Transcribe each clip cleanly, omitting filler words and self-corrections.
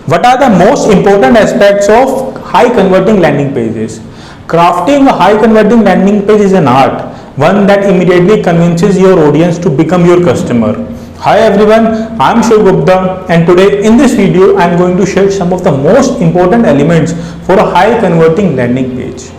What are the most important aspects of high converting landing pages? Crafting a high converting landing page is an art, one that immediately convinces your audience to become your customer. Hi everyone, I am Shiv Gupta, and today in this video I am going to share some of the most important elements for a high converting landing page.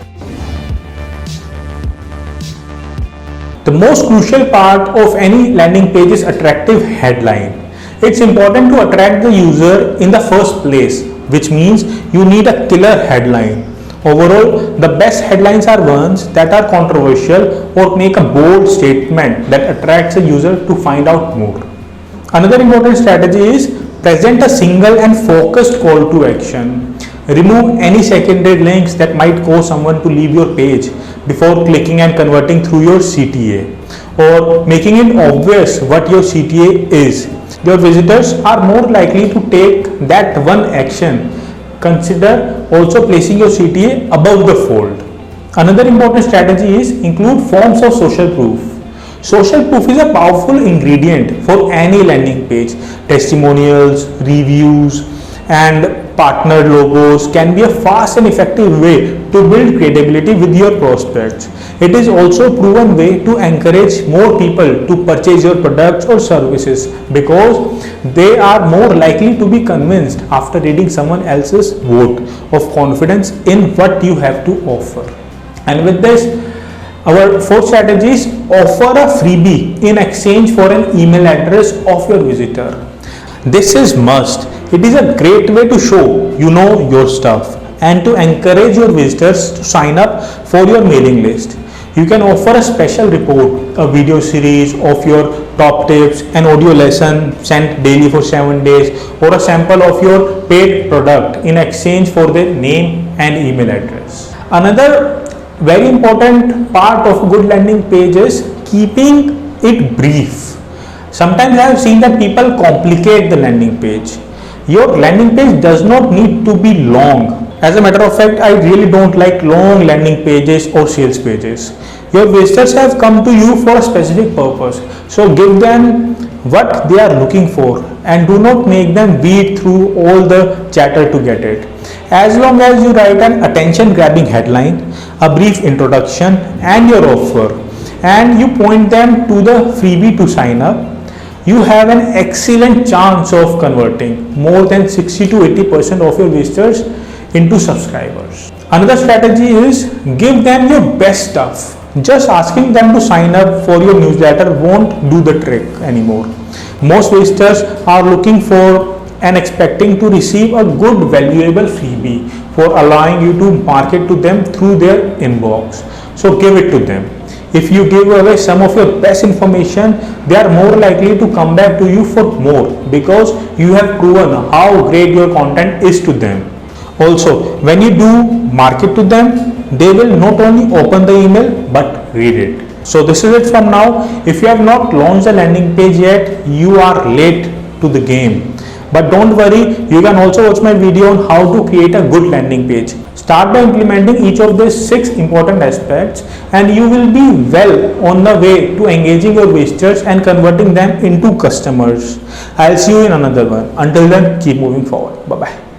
The most crucial part of any landing page is attractive headline. It's important to attract the user in the first place, which means you need a killer headline. Overall, the best headlines are ones that are controversial or make a bold statement that attracts a user to find out more. Another important strategy is present a single and focused call to action. Remove any secondary links that might cause someone to leave your page before clicking and converting through your CTA, or making it obvious what your CTA is. Your visitors are more likely to take that one action. Consider also placing your CTA above the fold. Another important strategy is include forms of social proof. Social proof is a powerful ingredient for any landing page. Testimonials, reviews, and partner logos can be a fast and effective way to build credibility with your prospects. It is also a proven way to encourage more people to purchase your products or services because they are more likely to be convinced after reading someone else's vote of confidence in what you have to offer. And with this, our fourth strategy is offer a freebie in exchange for an email address of your visitor. This is must. It is a great way to show you know your stuff and to encourage your visitors to sign up for your mailing list. You can offer a special report, a video series of your top tips, an audio lesson sent daily for 7 days, or a sample of your paid product in exchange for their name and email address. Another very important part of good landing page is keeping it brief. Sometimes I have seen that people complicate the landing page. Your landing page does not need to be long. As a matter of fact, I really don't like long landing pages or sales pages. Your visitors have come to you for a specific purpose, so give them what they are looking for and do not make them weed through all the chatter to get it. As long as you write an attention grabbing headline, a brief introduction and your offer, and you point them to the freebie to sign up, you have an excellent chance of converting more than 60 to 80% of your visitors into subscribers. Another strategy is give them your best stuff. Just asking them to sign up for your newsletter won't do the trick anymore. Most visitors are looking for and expecting to receive a good valuable freebie for allowing you to market to them through their inbox. So give it to them. If you give away some of your best information, they are more likely to come back to you for more because you have proven how great your content is to them. Also, when you do market to them, they will not only open the email but read it. So this is it from now. If you have not launched a landing page yet, you are late to the game. But don't worry, you can also watch my video on how to create a good landing page. Start by implementing each of these 6 important aspects and you will be well on the way to engaging your visitors and converting them into customers. I'll see you in another one. Until then, keep moving forward. Bye-bye.